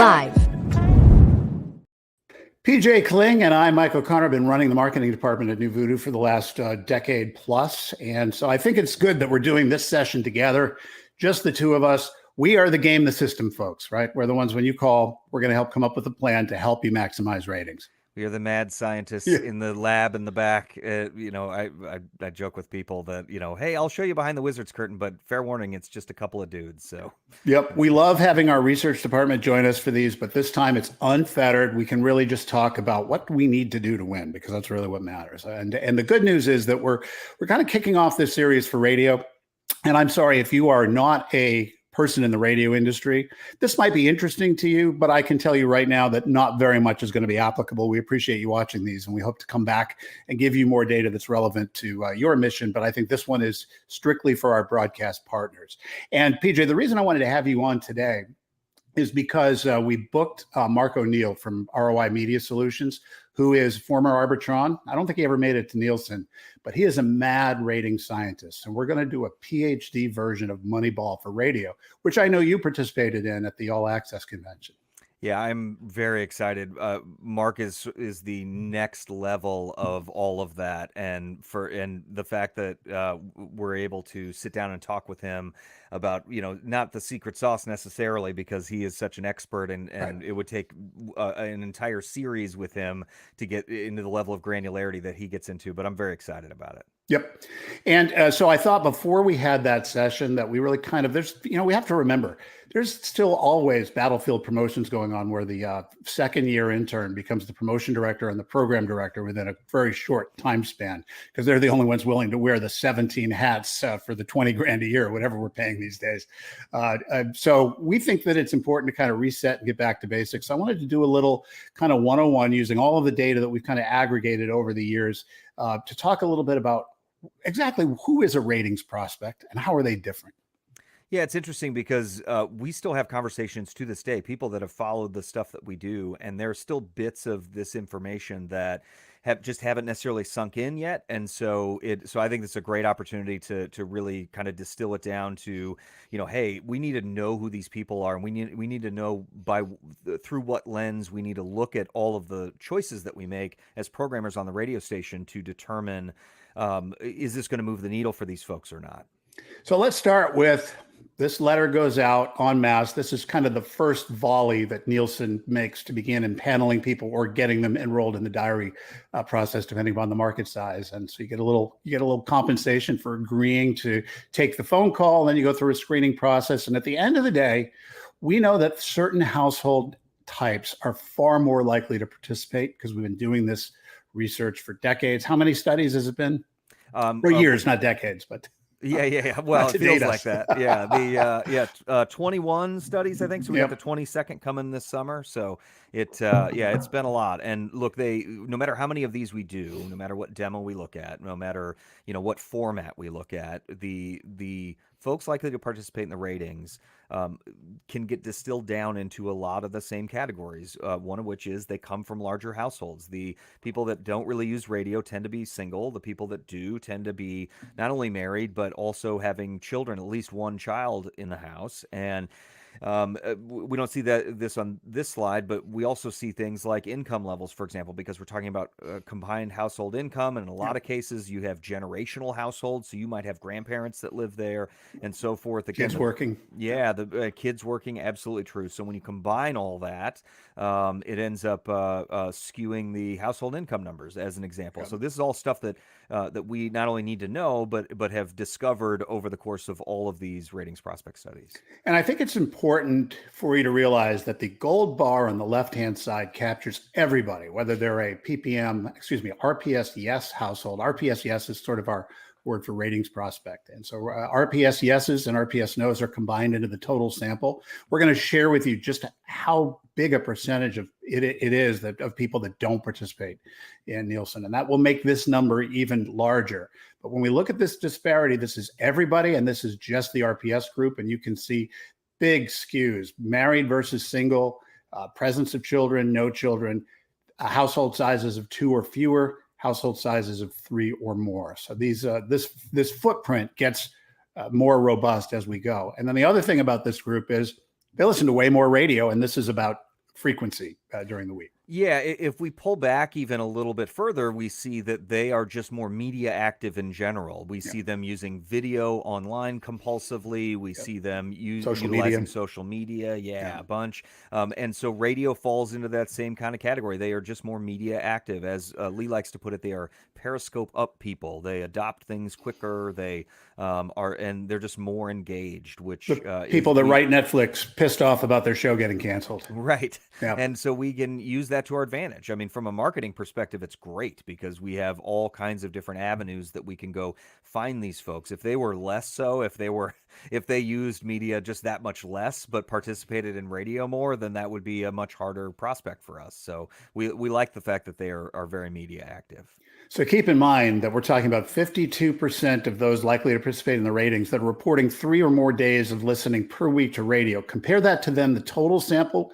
Live. PJ Kling and I, Mike O'Connor, have been running the marketing department at NuVoodoo for the last decade plus. And so I think it's good that we're doing this session together, just the two of us. We are the game the system folks, right? We're the ones when you call, we're going to help come up with a plan to help you maximize ratings. We are the mad scientists in the lab in the back. I joke with people that, hey, I'll show you behind the wizard's curtain, but fair warning, it's just a couple of dudes. So, yep, we love having our research department join us for these, but this time it's unfettered. We can really just talk about what we need to do to win, because that's really what matters. And the good news is that we're kind of kicking off this series for radio. And I'm sorry if you are not a person in the radio industry, this might be interesting to you, but I can tell you right now that not very much is going to be applicable. We appreciate you watching these, and we hope to come back and give you more data that's relevant to your mission. But I think this one is strictly for our broadcast partners. And PJ, the reason I wanted to have you on today is because we booked Mark O'Neill from ROI Media Solutions, who is former Arbitron. I don't think he ever made it to Nielsen, but he is a mad rating scientist. And we're going to do a PhD version of Moneyball for radio, which I know you participated in at the All Access Convention. Yeah, I'm very excited. Mark is the next level of all of that, and the fact that we're able to sit down and talk with him about not the secret sauce necessarily, because he is such an expert, and right. It would take an entire series with him to get into the level of granularity that he gets into. But I'm very excited about it. Yep. And so I thought before we had that session that we really we have to remember there's still always battlefield promotions going on where the second year intern becomes the promotion director and the program director within a very short time span, because they're the only ones willing to wear the 17 hats for the 20 grand a year, or whatever we're paying these days. So we think that it's important to kind of reset and get back to basics. I wanted to do a little kind of 101 using all of the data that we've kind of aggregated over the years to talk a little bit about exactly who is a ratings prospect and how are they different. Yeah, it's interesting because we still have conversations to this day, people that have followed the stuff that we do, and there are still bits of this information that haven't necessarily sunk in yet. And so I think it's a great opportunity to really kind of distill it down to, hey, we need to know who these people are, and we need to know through what lens we need to look at all of the choices that we make as programmers on the radio station to determine, is this going to move the needle for these folks or not? So let's start with this letter goes out en masse. This is kind of the first volley that Nielsen makes to begin impaneling people or getting them enrolled in the diary process, depending upon the market size. And so you get a little compensation for agreeing to take the phone call. And then you go through a screening process. And at the end of the day, we know that certain household types are far more likely to participate because we've been doing this research for decades. How many studies has it been? For years, not decades, but. Yeah. Well, it feels like that. Yeah. 21 studies, I think. So we got the 22nd coming this summer. So it's been a lot. And look, no matter how many of these we do, no matter what demo we look at, no matter, what format we look at, the folks likely to participate in the ratings can get distilled down into a lot of the same categories, one of which is they come from larger households. The people that don't really use radio tend to be single. The people that do tend to be not only married, but also having children, at least one child in the house. And we don't see this on this slide, but we also see things like income levels, for example, because we're talking about combined household income. And in a lot of cases, you have generational households. So you might have grandparents that live there and so forth. Again, kids working. Yeah, the kids working. Absolutely true. So when you combine all that, it ends up skewing the household income numbers, as an example. So this is all stuff that we not only need to know, but have discovered over the course of all of these ratings prospect studies. And I think it's important for you to realize that the gold bar on the left-hand side captures everybody, whether they're a RPS yes household. RPS yes is sort of our word for ratings prospect. And so RPS yeses and RPS nos are combined into the total sample. We're going to share with you just how big a percentage of it is of people that don't participate in Nielsen. And that will make this number even larger. But when we look at this disparity, this is everybody, and this is just the RPS group. And you can see big skews, married versus single, presence of children, no children, household sizes of 2 or fewer, household sizes of 3 or more. So this footprint gets more robust as we go. And then the other thing about this group is they listen to way more radio, and this is about frequency during the week. Yeah, if we pull back even a little bit further, we see that they are just more media active in general. We see them using video online compulsively. We see them utilizing social media. A bunch. And so radio falls into that same kind of category. They are just more media active. As Lee likes to put it, they are periscope up people. They adopt things quicker. They and they're just more engaged, which people that write Netflix pissed off about their show getting canceled. Right. Yeah. And so we can use that to our advantage. I mean, from a marketing perspective, it's great because we have all kinds of different avenues that we can go find these folks. If they were less so, if they used media just that much less, but participated in radio more, then that would be a much harder prospect for us. So we like the fact that they are very media active. So keep in mind that we're talking about 52% of those likely to participate in the ratings that are reporting 3 or more days of listening per week to radio. Compare that to then the total sample,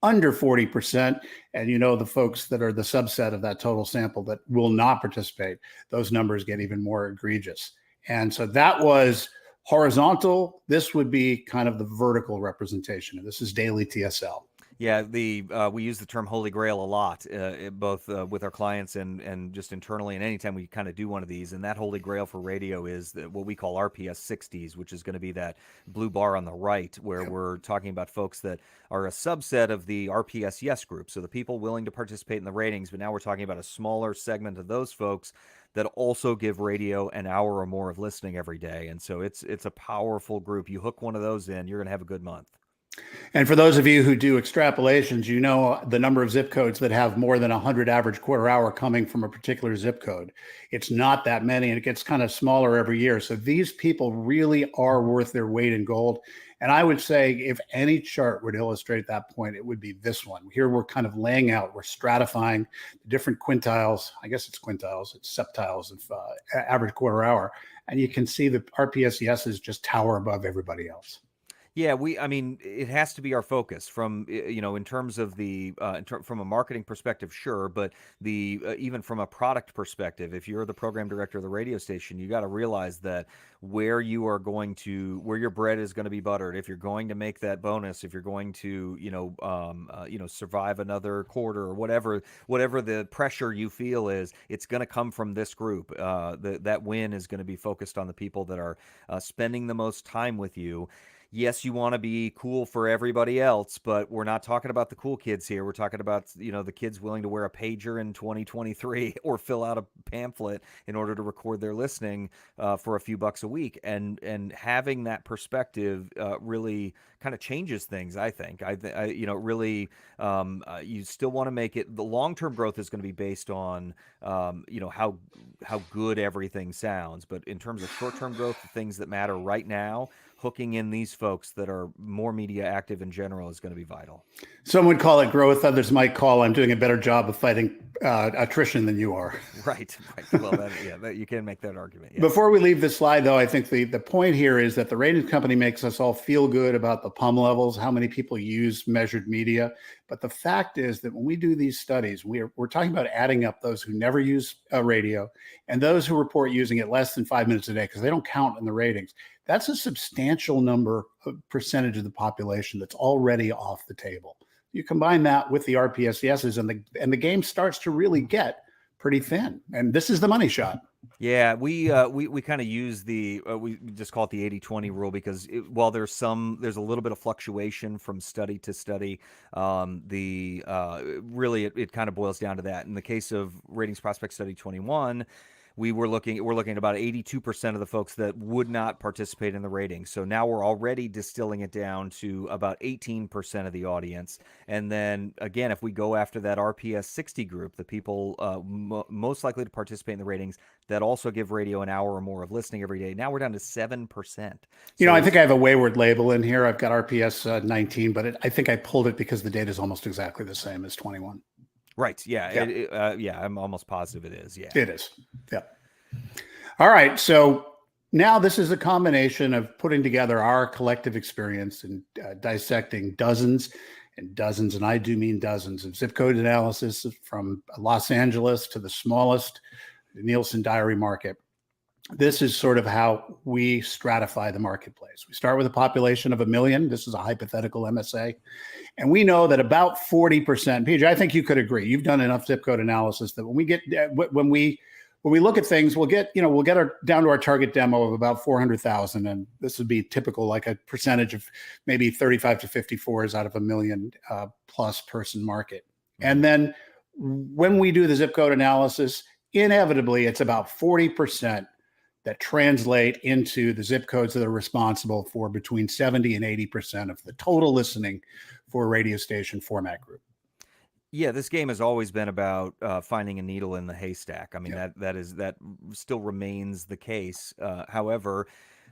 under 40%. And the folks that are the subset of that total sample that will not participate, those numbers get even more egregious. And so that was horizontal. This would be kind of the vertical representation. And this is daily TSL. Yeah, we use the term Holy Grail a lot, both with our clients and just internally, and anytime we kind of do one of these. And that Holy Grail for radio is what we call RPS 60s, which is going to be that blue bar on the right, where we're talking about folks that are a subset of the RPS yes group. So the people willing to participate in the ratings, but now we're talking about a smaller segment of those folks that also give radio an hour or more of listening every day. And so it's a powerful group. You hook one of those in, you're going to have a good month. And for those of you who do extrapolations, the number of zip codes that have more than 100 average quarter hour coming from a particular zip code. It's not that many, and it gets kind of smaller every year. So these people really are worth their weight in gold. And I would say if any chart would illustrate that point, it would be this one. Here we're kind of laying out, we're stratifying the different quintiles. I guess it's quintiles, it's septiles of average quarter hour. And you can see the RPS yeses just tower above everybody else. Yeah, it has to be our focus from, in terms of from a marketing perspective, sure, but even from a product perspective, if you're the program director of the radio station, you got to realize that where your bread is going to be buttered, if you're going to make that bonus, if you're going to, survive another quarter or whatever the pressure you feel is, it's going to come from this group. That win is going to be focused on the people that are spending the most time with you. Yes, you want to be cool for everybody else, but we're not talking about the cool kids here. We're talking about, the kids willing to wear a pager in 2023 or fill out a pamphlet in order to record their listening for a few bucks a week. And having that perspective really kind of changes things, I think. Really, you still want to make it. The long-term growth is going to be based on, how good everything sounds. But in terms of short-term growth, the things that matter right now, hooking in these folks that are more media active in general is going to be vital. Some would call it growth. Others might call I'm doing a better job of fighting attrition than you are. Right. Well, you can make that argument. Yes. Before we leave this slide, though, I think the point here is that the ratings company makes us all feel good about the PUM levels, how many people use measured media. But the fact is that when we do these studies, we're talking about adding up those who never use radio and those who report using it less than 5 minutes a day because they don't count in the ratings. That's a substantial percentage of the population that's already off the table. You combine that with the RPS yeses, and the game starts to really get pretty thin. And this is the money shot. Yeah, we kind of use we just call it the 80-20 rule because while there's a little bit of fluctuation from study to study, really it kind of boils down to that. In the case of Ratings Prospect Study 21, we're looking at about 82% of the folks that would not participate in the ratings. So now we're already distilling it down to about 18% of the audience. And then again, if we go after that RPS 60 group, the people most likely to participate in the ratings that also give radio an hour or more of listening every day, now we're down to 7%. I think I have a wayward label in here. I've got RPS 19, but I think I pulled it because the data is almost exactly the same as 21. Right. Yeah. I'm almost positive it is. Yeah. It is. Yeah. All right. So now this is a combination of putting together our collective experience and dissecting dozens and dozens, and I do mean dozens, of zip code analysis from Los Angeles to the smallest Nielsen diary market. this is sort of how we stratify the marketplace. We start with a population of 1 million. This is a hypothetical MSA. And we know that about 40%, PJ, I think you could agree. You've done enough zip code analysis that when we look at things, we'll get down to our target demo of about 400,000. And this would be typical, like a percentage of maybe 35 to 54s out of 1 million plus person market. And then when we do the zip code analysis, inevitably it's about 40% that translate into the zip codes that are responsible for between 70 and 80% of the total listening for a radio station format group. Yeah, this game has always been about finding a needle in the haystack. I mean, that still remains the case. However,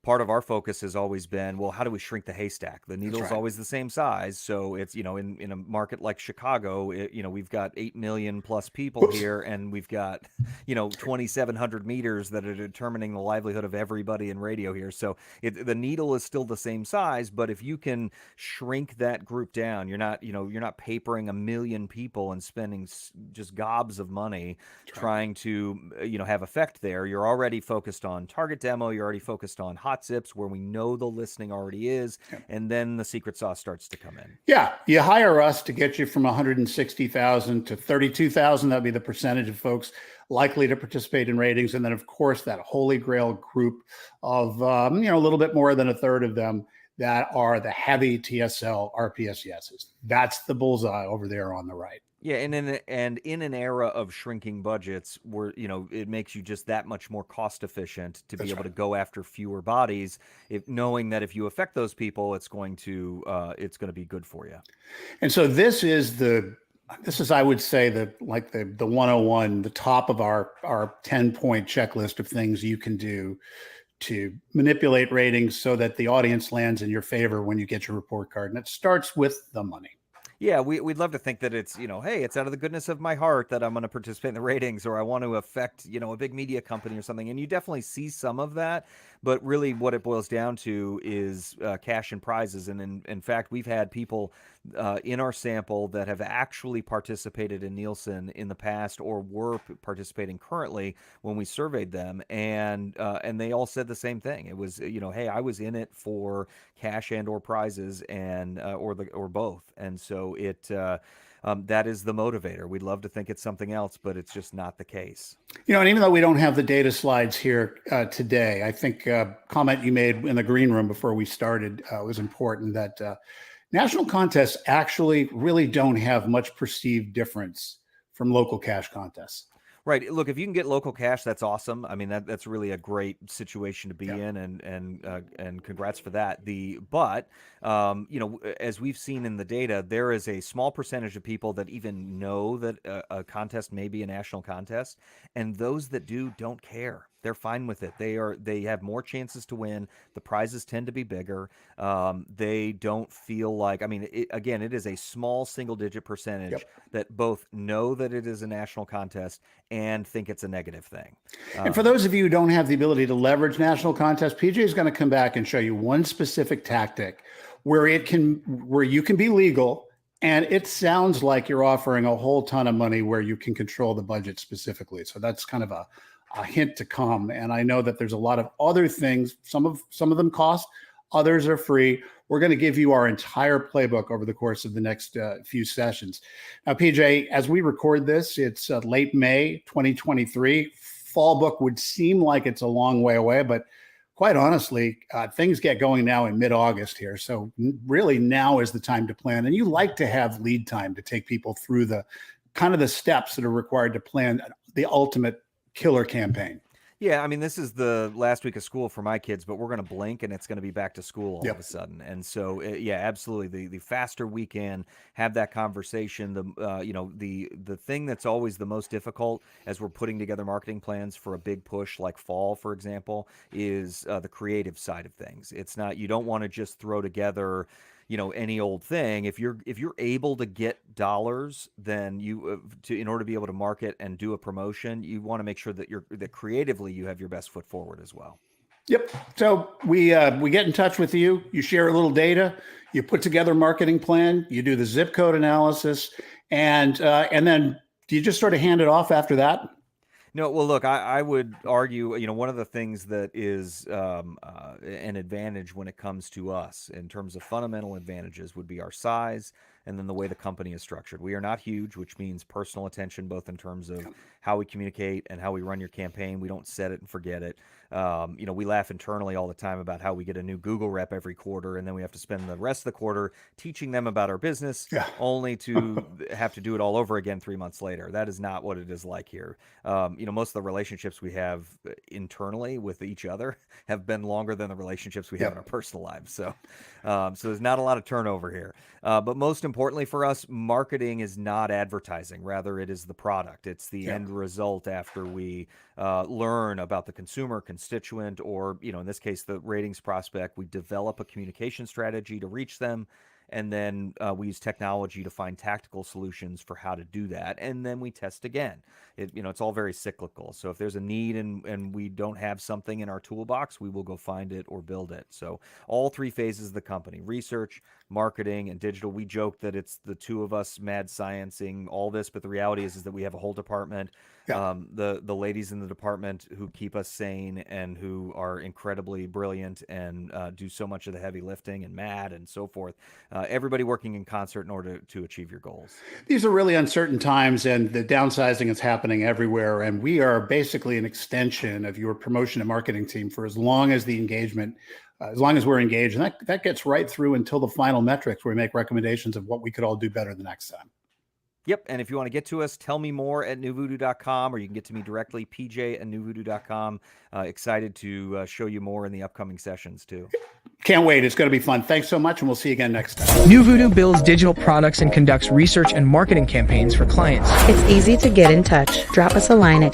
part of our focus has always been, well, how do we shrink the haystack? The needle's always the same size. So it's, in a market like Chicago, we've got 8 million plus people here, and we've got, 2,700 meters that are determining the livelihood of everybody in radio here. So the needle is still the same size, but if you can shrink that group down, you're not papering 1 million people and spending just gobs of money trying to, have effect there. You're already focused on target demo. You're already focused on hot zips where we know the listening already is, and then the secret sauce starts to come in. Yeah, you hire us to get you from 160,000 to 32,000. That'd be the percentage of folks likely to participate in ratings, and then of course that holy grail group of a little bit more than a third of them that are the heavy TSL RPS yeses. That's the bullseye over there on the right. Yeah, and in an era of shrinking budgets, where it makes you just that much more cost efficient to be able to go after fewer bodies, knowing that if you affect those people, it's going to be good for you. And so this is I would say the 101, the top of our 10-point checklist of things you can do to manipulate ratings so that the audience lands in your favor when you get your report card. And it starts with the money. Yeah, we'd love to think that it's, hey, it's out of the goodness of my heart that I'm going to participate in the ratings, or I want to affect, a big media company or something. And you definitely see some of that. But really what it boils down to is cash and prizes. And in fact, we've had people in our sample that have actually participated in Nielsen in the past or were participating currently when we surveyed them. And they all said the same thing. It was, hey, I was in it for cash and or prizes and or both. And so that is the motivator. We'd love to think it's something else, but it's just not the case. And even though we don't have the data slides here today, I think a comment you made in the green room before we started was important, that national contests actually really don't have much perceived difference from local cash contests. Right. Look, if you can get local cash, that's awesome. I mean, that's really a great situation to be in, and congrats for that. But as we've seen in the data, there is a small percentage of people that even know that a contest may be a national contest, and those that do don't care. They're fine with it. They have more chances to win. The prizes tend to be bigger. They don't feel like, it is a small single-digit percentage that both know that it is a national contest and think it's a negative thing. And for those of you who don't have the ability to leverage national contests, PJ is going to come back and show you one specific tactic where you can be legal, and it sounds like you're offering a whole ton of money where you can control the budget specifically. So that's kind of a hint to come. And I know that there's a lot of other things. Some of them cost, others are free. We're going to give you our entire playbook over the course of the next few sessions. Now, PJ, as we record this, it's late May 2023. Fall book would seem like it's a long way away, but quite honestly, things get going now in mid-August here. So really now is the time to plan. And you like to have lead time to take people through the kind of the steps that are required to plan the ultimate killer campaign. Yeah, this is the last week of school for my kids, but we're going to blink and it's going to be back to school all of a sudden. And so, absolutely, the faster we can have that conversation, the thing that's always the most difficult as we're putting together marketing plans for a big push like fall, for example, is the creative side of things. It's not, you don't want to just throw together any old thing. If you're able to get dollars, then in order to be able to market and do a promotion, you want to make sure that creatively you have your best foot forward as well. Yep. So we get in touch with you. You share a little data. You put together a marketing plan. You do the zip code analysis, and then do you just sort of hand it off after that? No, well, look, I would argue, one of the things that is an advantage when it comes to us in terms of fundamental advantages would be our size and then the way the company is structured. We are not huge, which means personal attention, both in terms of how we communicate and how we run your campaign. We don't set it and forget it. We laugh internally all the time about how we get a new Google rep every quarter, and then we have to spend the rest of the quarter teaching them about our business, only to have to do it all over again 3 months later. That is not what it is like here. Most of the relationships we have internally with each other have been longer than the relationships we have in our personal lives. So there's not a lot of turnover here. But most importantly for us, marketing is not advertising. Rather, it is the product. It's the end result after we learn about the consumer, constituent, or, in this case, the ratings prospect. We develop a communication strategy to reach them. And then we use technology to find tactical solutions for how to do that. And then we test again. It's all very cyclical. So if there's a need and we don't have something in our toolbox, we will go find it or build it. So all three phases of the company: research, marketing, and digital. We joke that it's the two of us mad sciencing all this, but the reality is that we have a whole department. The ladies in the department who keep us sane and who are incredibly brilliant and do so much of the heavy lifting, and Matt and so forth. Everybody working in concert in order to achieve your goals. These are really uncertain times, and the downsizing is happening everywhere. And we are basically an extension of your promotion and marketing team for as long as the engagement, as long as we're engaged. And that gets right through until the final metrics where we make recommendations of what we could all do better the next time. Yep. And if you want to get to us, tell me more at NuVoodoo.com, or you can get to me directly, PJ@NuVoodoo.com. Excited to show you more in the upcoming sessions too. Can't wait. It's going to be fun. Thanks so much, and we'll see you again next time. NuVoodoo builds digital products and conducts research and marketing campaigns for clients. It's easy to get in touch. Drop us a line at